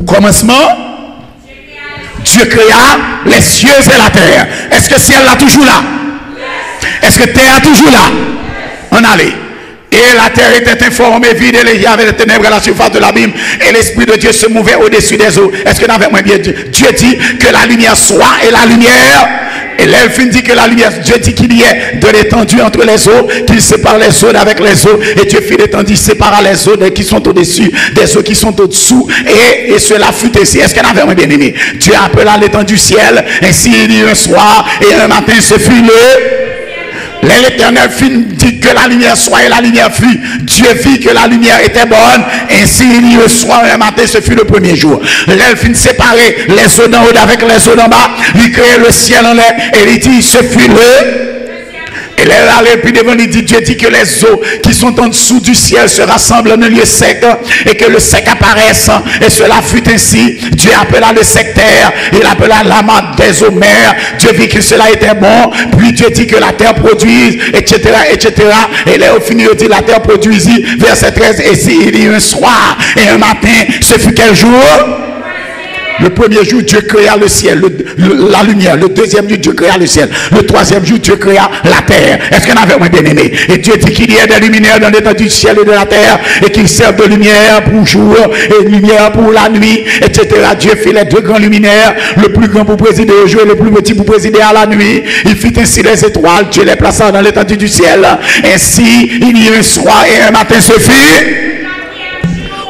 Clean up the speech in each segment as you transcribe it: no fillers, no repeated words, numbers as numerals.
commencement, Dieu créa les cieux et la terre. Est-ce que ciel là toujours là? Est-ce que terre est toujours là? On allait. Et la terre était informée, vide, et il y avait des ténèbres à la surface de l'abîme, et l'Esprit de Dieu se mouvait au-dessus des eaux. Est-ce que n'avait moins bien Dieu dit que la lumière soit, et la lumière, et l'Elphine dit que la lumière, Dieu dit qu'il y ait de l'étendue entre les eaux, qu'il sépare les eaux d'avec les eaux, et Dieu fit l'étendue, sépara les eaux qui sont au-dessus, des eaux qui sont au-dessous, et cela fut ainsi. Est-ce qu'elle avait moins bien aimé? Dieu appela l'étendue du ciel, ainsi il y eut un soir, et un matin ce fut l'Éternel dit que la lumière soit et la lumière fut. Dieu vit que la lumière était bonne. Ainsi il y eut soir et un matin, ce fut le premier jour. L'Elphine séparait les eaux d'en haut avec les eaux d'en bas. Il créait le ciel en l'air et il dit ce fut Et là, puis devant, il dit, Dieu dit que les eaux qui sont en dessous du ciel se rassemblent en un lieu sec et que le sec apparaisse. Et cela fut ainsi. Dieu appela le sec terre, il appela l'amas des eaux mers. Dieu vit que cela était bon. Puis Dieu dit que la terre produise, etc., etc. Et là, au fini, il dit la terre produisit. Verset 13, et si il y eut un soir et un matin, ce fut quel jour? Le premier jour, Dieu créa le ciel, la lumière. Le deuxième jour, Dieu créa le ciel. Le troisième jour, Dieu créa la terre. Est-ce qu'on avait moins bien aimé? Et Dieu dit qu'il y ait des luminaires dans l'étendue du ciel et de la terre, et qu'ils servent de lumière pour jour et de lumière pour la nuit, etc. Dieu fit les deux grands luminaires, le plus grand pour présider au jour et le plus petit pour présider à la nuit. Il fit ainsi les étoiles, Dieu les plaça dans l'étendue du ciel. Ainsi, il y eut un soir et un matin se fit.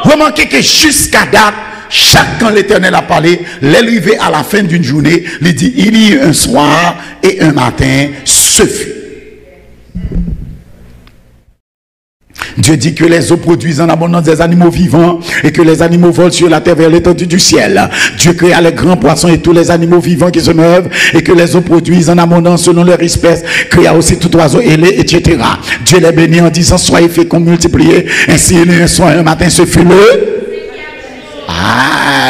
Remarquez que jusqu'à date, chaque quand l'Éternel a parlé, l'arrivée à la fin d'une journée, il dit, il y eut un soir et un matin, ce fut. Dieu dit que les eaux produisent en abondance des animaux vivants et que les animaux volent sur la terre vers l'étendue du ciel. Dieu créa les grands poissons et tous les animaux vivants qui se meuvent et que les eaux produisent en abondance selon leur espèce. Créa aussi tout oiseau ailé, etc. Dieu les bénit en disant, soyez féconds, multipliez. Ainsi, il y eut un soir et un matin, ce fut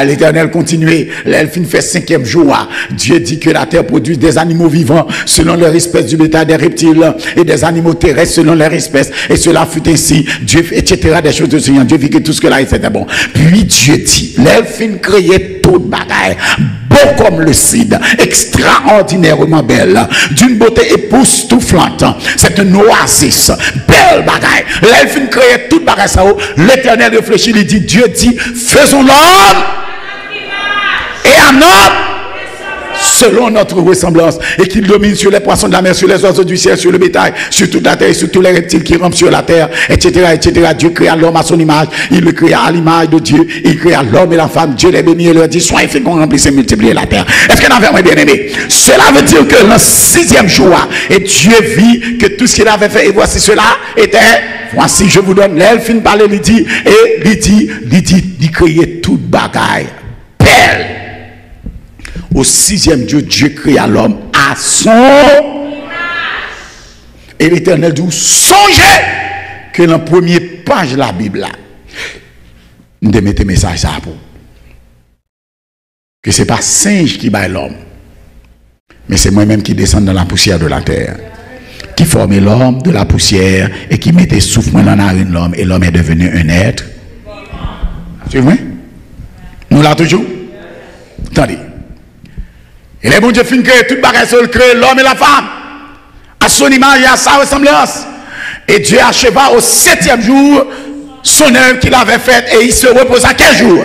l'Éternel continuait. L'Elphine fait 5e jour. Dieu dit que la terre produit des animaux vivants selon leur espèce, du bétail, des reptiles et des animaux terrestres selon leur espèce. Et cela fut ainsi. Dieu, etc. Des choses de Seigneur. Dieu vit que tout ce que là était bon. Puis Dieu dit, l'Elphine créait toute bagaille, beau comme le cid, extraordinairement belle, d'une beauté époustouflante. C'est une oasis, belle bagaille. L'Elphine créait toute bagaille ça. L'Éternel réfléchit, il dit, Dieu dit, faisons l'homme et un homme selon notre ressemblance et qu'il domine sur les poissons de la mer, sur les oiseaux du ciel, sur le bétail, sur toute la terre, sur tous les reptiles qui rampent sur la terre, etc., etc. Dieu créa l'homme à son image, il le créa à l'image de Dieu, il créa l'homme et la femme, Dieu les bénit et leur dit, soyez féconds, remplissez, multipliez la terre. Est-ce qu'on avait bien aimé? Cela veut dire que le 6e jour, et Dieu vit que tout ce qu'il avait fait, et voici cela était, voici je vous donne, l'Elphine parlait, il dit, il créait toute bagaille belle. Au 6e jour, Dieu créa l'homme à son image. Et l'Éternel dit, songez que dans la première page de la Bible, là, nous devons mettre message ça pour. Que ce n'est pas singe qui bat l'homme, mais c'est moi-même qui descends dans la poussière de la terre, qui formait l'homme de la poussière et qui mettait souffle dans la narine de l'homme, et l'homme est devenu un être. C'est vrai? Nous l'avons toujours? Attendez. Et les bon Dieu fin créer toute bagaille, il crée l'homme et la femme à son image et à sa ressemblance. Et Dieu acheva au 7e jour son œuvre qu'il avait faite et il se reposa quel jour?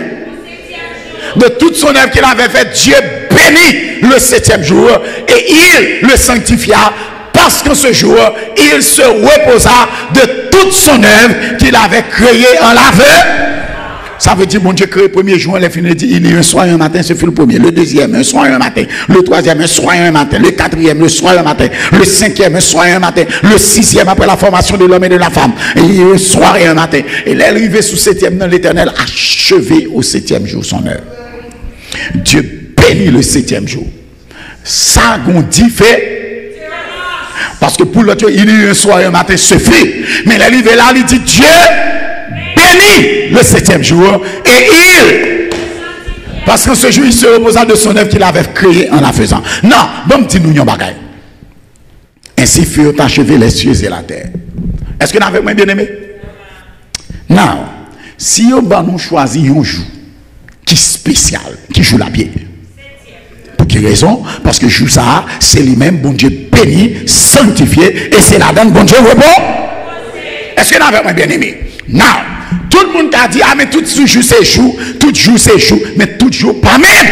De toute son œuvre qu'il avait faite, Dieu bénit le 7e jour et il le sanctifia parce qu'en ce jour, il se reposa de toute son œuvre qu'il avait créée en l'aveu. Ça veut dire, mon Dieu crée le premier jour, il dit, il y a un soir et un matin, ce fut le premier. Le deuxième, un soir et un matin. Le troisième, un soir et un matin. Le quatrième, le soir et un matin. Le 5e, un soir et un matin. Le 6e, après la formation de l'homme et de la femme. Et il y a un soir et un matin. Et l'arrivée sous 7e dans l'Éternel, achevé au 7e jour son œuvre. Dieu bénit le 7e jour. Ça, on dit, fait. Parce que pour l'autre, il y a eu un soir et un matin, ce fut. Mais l'arrivée là, il dit, Dieu bénit le 7e jour et il, parce qu'en ce jour il se reposa de son œuvre qu'il avait créée en la faisant. Non, bon petit nous bagaille. Ainsi furent achevés les cieux et la terre. Est-ce que vous avez bien aimé? Non, si on va nous choisir un jour qui qui spécial, qui joue la pied. Pour quelle raison? Parce que joue ça, c'est lui-même, bon Dieu béni, sanctifié, et c'est la donne, bon Dieu repos. Est-ce que vous avez bien aimé? Non. Tout le monde a dit, ah mais tout jour c'est chou, tout jour c'est chou, mais tout jour pas même.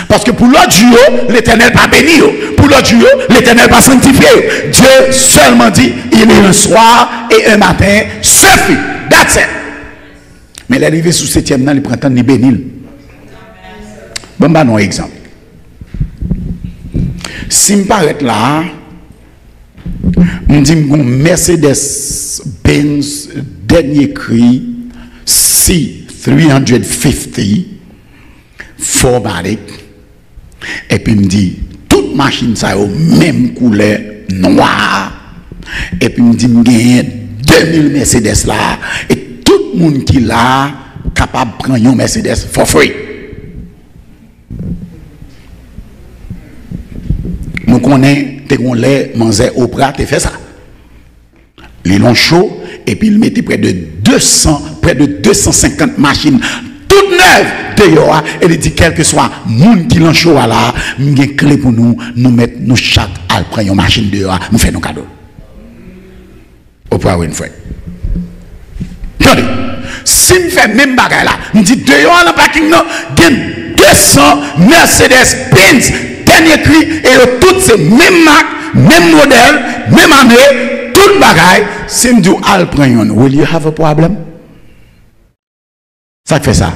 Parce que pour l'autre jour, l'Éternel pas béni. Pour l'autre jour, l'Éternel pas sanctifié. Dieu seulement dit, il est un soir et un matin, suffit. That's it. Mais l'arrivée sous 7e an, il prend temps de bénir. Bon, bah, non, exemple. Si je m'arrête là, je me dis que Mercedes-Benz, dernier cri, C350, 4MATIC, et puis me dit, toute machine ça au même couleur noire, et puis me dit, je gagne 2000 Mercedes là, et tout le monde qui l'a capable de prendre un Mercedes for free. Nous connaissons, on l'a mangé au Prat, et fait ça. Les longs chauds, et puis il mettait près de 250 machines toutes neuves dehors, et il dit quel que soit monde qui l'en chaud là, nous avons une clé pour nous mettre nous chaque à prendre une machine dehors, nous faisons nos cadeaux. Oprah Winfrey. Attendez, si nous faisons même bagarre là, nous dit dehors dans le parking, il y a 200 Mercedes-Benz, dernier cri, et toutes ces mêmes marques, même modèle, même année, toute bagaille, si nous disons al prendre, will you have a problem? Ça fait ça.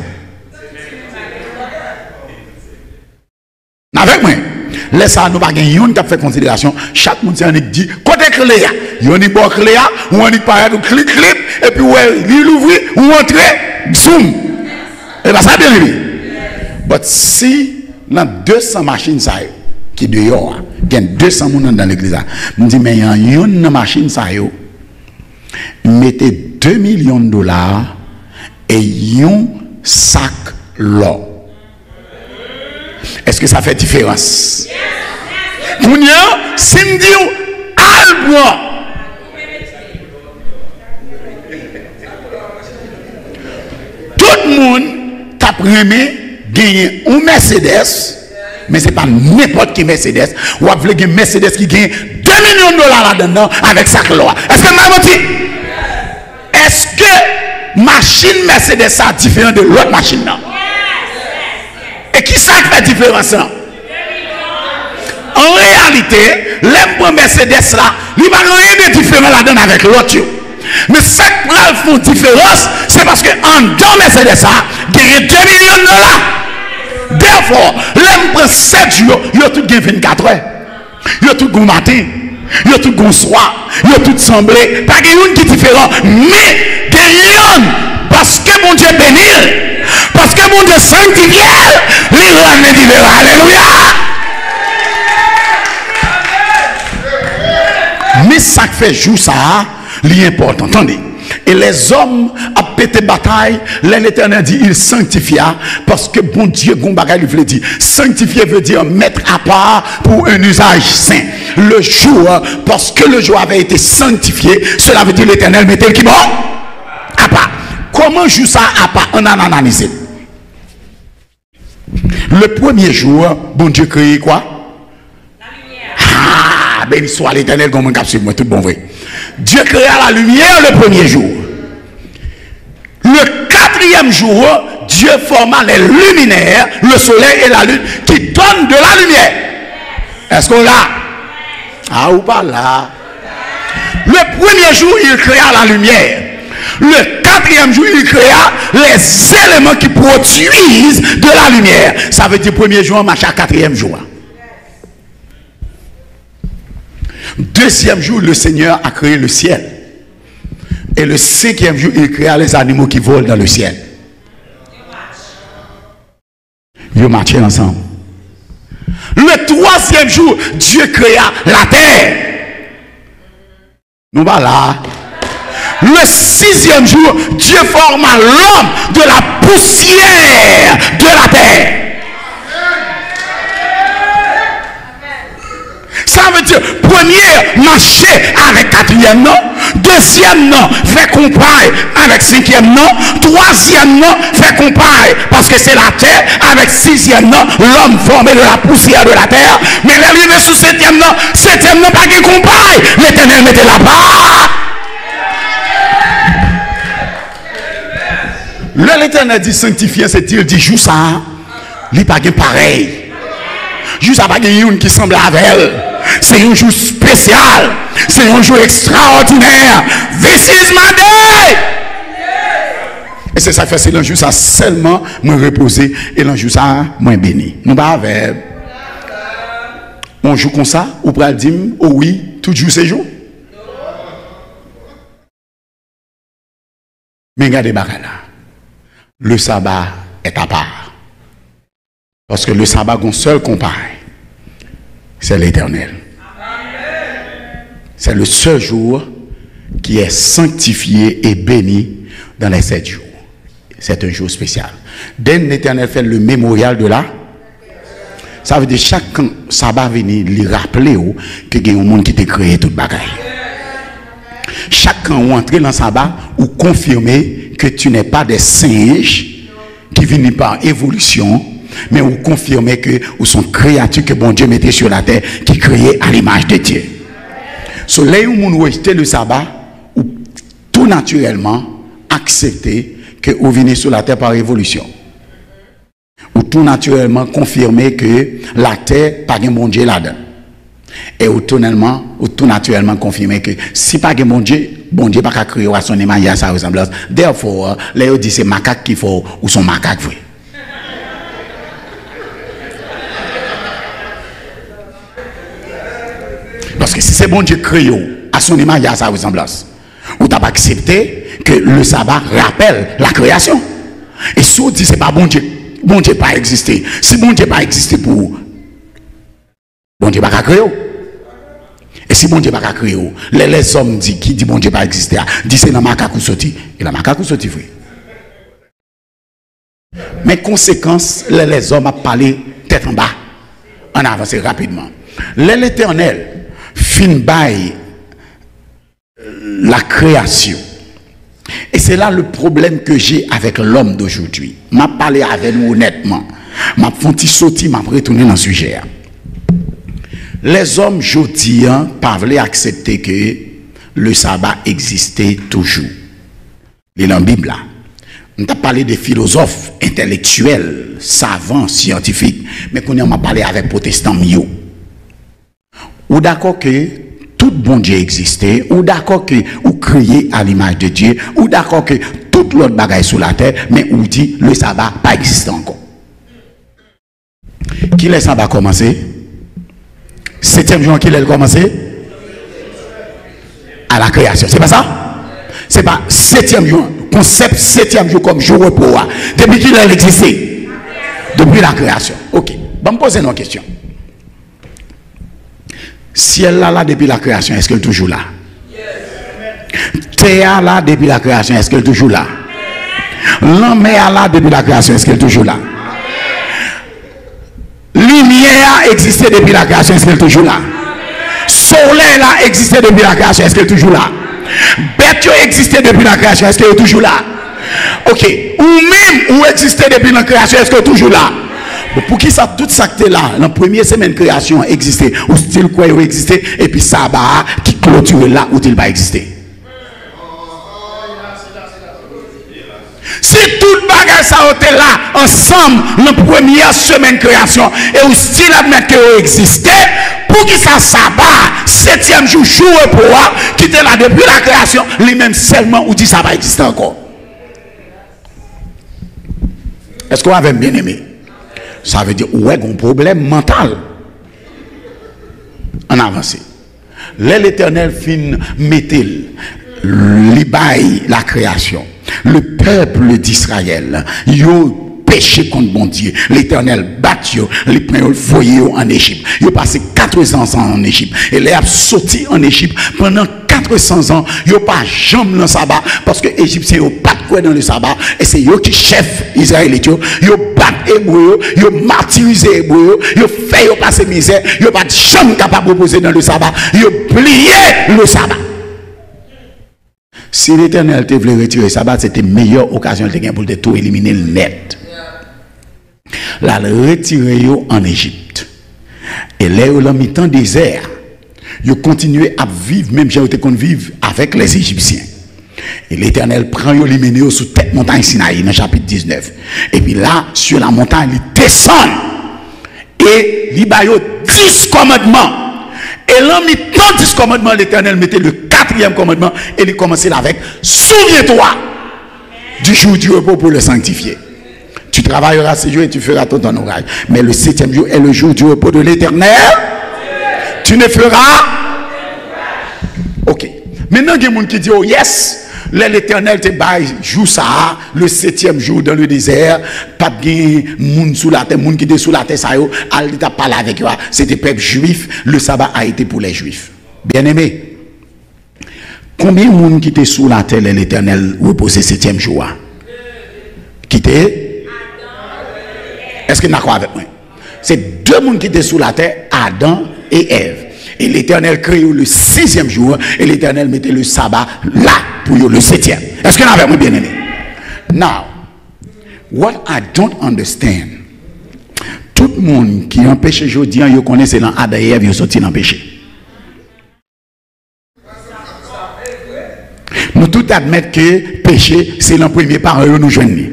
Avec moi, laisse ça, nous pas gagner, on a fait considération. Chaque monde dit, côté clé, il y a un bon clé, ou on y parle, clic, et puis il ouvre, ou entre, zoom. Et bien ça bien lui. Mais si dans 200 machines ça qui dehors, il y a 200 personnes dans l'église, je dis, mais il y a une machine ça, mettez $2 millions et un sac l'or. Est-ce que ça fait différence? Pour nous, si nous disons albois, tout le monde t'a primé gagner un Mercedes, mais ce n'est pas n'importe qui Mercedes. Ou vous voulez gagner Mercedes qui gagne $2 millions là-dedans avec sac l'or. Est-ce que vous m'avez dit? Est-ce que machine Mercedes est différente de l'autre machine là? Et qui ça fait différence là? En réalité, l'impo Mercedes là, il n'y a rien de différent là-dedans avec l'autre. Mais ce qui fait différence, c'est parce que en dans Mercedes là, il y a $2 millions. Therefore, l'impo 7 jours, il y a tout 24 heures. Il y a tout le matin. Il y a tout le soir. Il y a tout semblé. Pas qu'il y a une qui est différente. Mais il y a une. Parce que mon Dieu bénit. Parce que mon Dieu sanctifie. Il rend différent. Alléluia. Mais ça fait jour ça, l'important. Attendez. Et les hommes a pété bataille, l'Éternel dit il sanctifia parce que bon Dieu Gombaga lui veut dire sanctifier veut dire mettre à part pour un usage saint. Le jour, parce que le jour avait été sanctifié, cela veut dire l'Éternel mettait qui bon à part. Comment joue ça à part? On a analysé. Le premier jour, bon Dieu créé quoi? La lumière. Ah, béni soit l'Éternel comme un cap sur moi, tout bon vrai. Dieu créa la lumière le premier jour. Le 4e jour, Dieu forma les luminaires, le soleil et la lune, qui donnent de la lumière. Est-ce qu'on l'a? Ah ou pas là? Le premier jour, il créa la lumière. Le 4e jour, il créa les éléments qui produisent de la lumière. Ça veut dire premier jour, on marche à 4e jour. 2e jour, le Seigneur a créé le ciel. Et le 5e jour, il créa les animaux qui volent dans le ciel. Ils marchaient ensemble. Le 3e jour, Dieu créa la terre. Nous voilà là. Le 6e jour, Dieu forma l'homme de la poussière de la terre. Ça veut dire, premier marché avec 4e, non? Deuxième nom, fait comparer avec cinquième nom. Troisième nom, fait comparer parce que c'est la terre. Avec sixième nom, l'homme formé de la poussière de la terre. Mais l'arrivée sous septième nom, pas qu'il compare. L'Éternel mettait là-bas. L'Éternel dit sanctifié, c'est-il dit joue ça. Il n'est pas pareil. Joue ça, pas une qui semble avec elle. C'est un jour spécial. C'est un jour extraordinaire. This is my day. Et c'est ça fait, c'est l'enjeu ça seulement me reposer et l'enjeu ça moins béni. Nous pas avec. On joue comme ça, ou pral dire oh oui, tout jour c'est jour. Mais regardez là. Le sabbat est à part. Parce que le sabbat qu'on seul compare, c'est l'Éternel. C'est le seul jour qui est sanctifié et béni dans les 7 jours. C'est un jour spécial. Dès l'Éternel fait le mémorial de là, ça veut dire chaque sabbat venir lui rappeler que il y a un monde qui t'a créé toute bagaille. Chaque on entre dans le sabbat ou confirmer que tu n'es pas des singes qui viennent par évolution, mais ou confirmer que ou sont créatures que bon Dieu mettait sur la terre qui créaient à l'image de Dieu. So là où on rejeter le sabbat ou tout naturellement accepter que vous venez sur la terre par évolution. Ou tout naturellement confirmer que la terre pas un bon Dieu là-dedans. Et ou tout naturellement confirmer que si pas un bon Dieu pas qu'à créer à son image à sa ressemblance. Therefore, là on dit c'est macaque qu'il faut ou son macaque vrai. Parce que si c'est bon Dieu créé à son image à sa ressemblance, ou t'as pas accepté que le sabbat rappelle la création. Et si on dit c'est pas bon Dieu pas existé. Si bon Dieu pas existé pour bon Dieu pas créé. Et si bon Dieu pas créé, les hommes disent qui dit bon Dieu pas existé, dit c'est dans macaque ou sorti. Et la macaque ou sorti vrai. Mais conséquence, les hommes a parlé tête en bas. On avance rapidement. L'Éternel fin bail la création. Et c'est là le problème que j'ai avec l'homme d'aujourd'hui. M'a parlé avec nous honnêtement. M'a fait sortir, m'a retourné dans le sujet. Les hommes aujourd'hui pas voulu accepter que le sabbat existait toujours. Et dans la Bible là, on a parlé des philosophes intellectuels, savants, scientifiques, mais qu'on a parlé avec protestants mieux. Ou d'accord que tout bon Dieu existait, ou d'accord que ou créé à l'image de Dieu, ou d'accord que toute l'autre bagaille sur la terre, mais ou dit le sabbat pas existe encore. Qui le sabbat commencé? 7e jour qui l'a commencé? À la création. C'est pas ça? C'est pas 7e jour. Concept 7e jour comme jour repos. Depuis qu'il a existé? Depuis la création. Ok. Bon, me poser une question. Ciel là depuis la création, est-ce qu'elle est toujours là? Terre là depuis la création, est-ce qu'elle est toujours là? L'homme là depuis la création, est-ce qu'elle est toujours là? Lumière existait depuis la création, est-ce qu'elle est toujours là? Soleil là existait depuis la création, est-ce qu'elle est toujours là? Bête existait depuis la création, est-ce qu'elle est toujours là? Ok. Ou même ou existait depuis la création, est-ce qu'elle est toujours là? Pour qui ça, tout ça qui est là, la première semaine de création existait, ou style quoi il existait, et puis ça va qui clôture là où il va exister. Si tout le bagage ça était là, ensemble, la première semaine de création, et où style admettre qu'il existait, pour qui ça va, 7e jour, jour pour qui était là depuis la création, lui-même seulement où dit ça va exister encore. Est-ce qu'on avait bien aimé? Ça veut dire, ouais, un problème mental. En avancé. L'Éternel fin met-il l'ibaille la création. Le peuple d'Israël, yo péché contre bon Dieu. L'Éternel bat yo, les prend voyé en Égypte. Yo passé 400 ans en Égypte. Et les a sauté en Égypte pendant 400 ans. Yo pas jamais dans le sabbat parce que Égyptiens yo pas quoi dans le sabbat et c'est yo qui chef israélite yo bat hébreu yo martyrisé hébreu yo fait yo passer misère yo pas jamais capable de poser dans le sabbat yo plié le sabbat. Si l'Éternel te voulait retirer le sabbat, c'était la meilleure occasion pour te tout éliminer net. Là, le retirer en Égypte. Et là, ils ont mis tant désert. Ils ont continué à vivre, même si ils ont vivre avec les Égyptiens. Et l'Éternel prend les mène sous tête montagne Sinaï, dans le chapitre 19. Et puis là, sur la montagne, il descend. Et il y a 10 commandements. Et l'homme mit tant 10 commandements, l'Éternel mettait le 4e commandement. Et il commençait avec: souviens-toi du jour du repos pour le sanctifier. Tu travailleras 6 jours et tu feras tout ton ouvrage. Mais le 7e jour est le jour du repos de l'Éternel. Tu ne feras. Ok. Maintenant, il y a des gens qui disent: oh yes, l'Éternel te baille jour ça, le 7e jour dans le désert, pas de monde sous la terre, monde qui était sous la terre, ça yo, il t'a parlé avec eux, c'était peuple juif, le sabbat a été pour les juifs. Bien aimé, combien de monde qui était sous la terre, l'Éternel reposait 7e jour? Qui était? Est-ce que vous d'accord avec moi? C'est 2 mondes qui étaient sous la terre, Adam et Ève. Et l'Éternel crée le 6e jour et l'Éternel mettait le sabbat là pour le 7e. Est-ce que vous avez bien aimé? Now, what I don't understand, tout le monde qui empêche aujourd'hui, vous connaissez dans Adam et Ève, ils sont sortis dans le péché. Nous tous admettons que péché, c'est le premier parent nous joignons.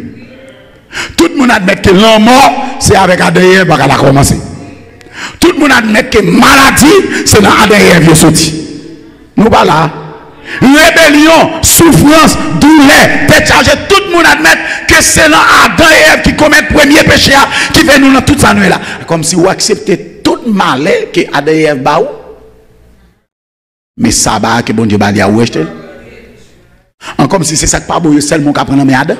Tout le monde admet que l'homme mort, c'est avec Adam et Ève qu'elle a commencé. Tout le monde admet que maladie, c'est dans Adam et Ève qui est sorti. Nous pas là. Rébellion, souffrance, douleur, tête chargée, tout le monde admet que c'est dans Adam et Ève qui commettent le premier péché qui fait nous dans toute sa nuit là. Comme si vous acceptez tout le mal que Adam et Ève baou. Mais ça va que bon Dieu va dire où est-ce. Comme si c'est ça que pas beau seulement qu'à prendre Adam.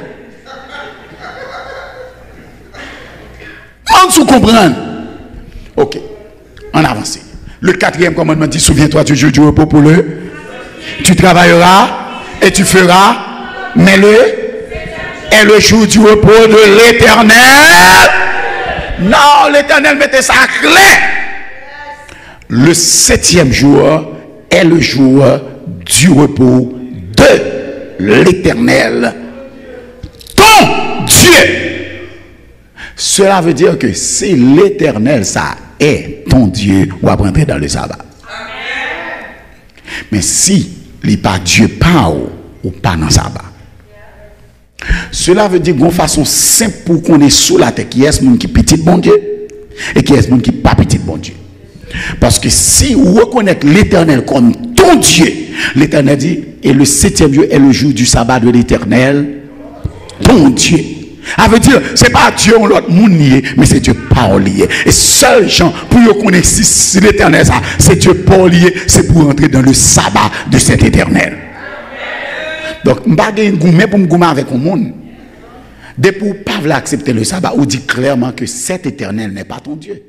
On se comprend. Ok, on avance. Le 4e commandement dit: souviens-toi du jour du repos pour le. Tu travailleras et tu feras, mais est le jour du repos de l'Éternel. Non, l'Éternel mettait ça clair. Le 7e jour est le jour du repos de l'Éternel, ton Dieu. Cela veut dire que c'est l'Éternel, ça est ton Dieu, ou à rentrer dans le sabbat. Mais si il n'est pas Dieu, pas ou pas dans le sabbat. Cela veut dire d'une façon simple pour qu'on est sous la terre, qui est ce monde qui est petit bon Dieu et qui est ce monde qui n'est pas petit bon Dieu. Parce que si vous reconnaissez l'Éternel comme ton Dieu, l'Éternel dit: et le 7e jour est le jour du sabbat de l'Éternel, ton Dieu. Ça veut dire, ce n'est pas Dieu ou l'autre monde lié, mais c'est Dieu pas lié. Et seul gens, pour connaître si l'Éternel, c'est Dieu pas lié, c'est pour entrer dans le sabbat de cet Éternel. Donc, je ne vais pas goumer pour me goumer avec le monde. Dès pour ne pas accepter le sabbat, on dit clairement que cet Éternel n'est pas ton Dieu.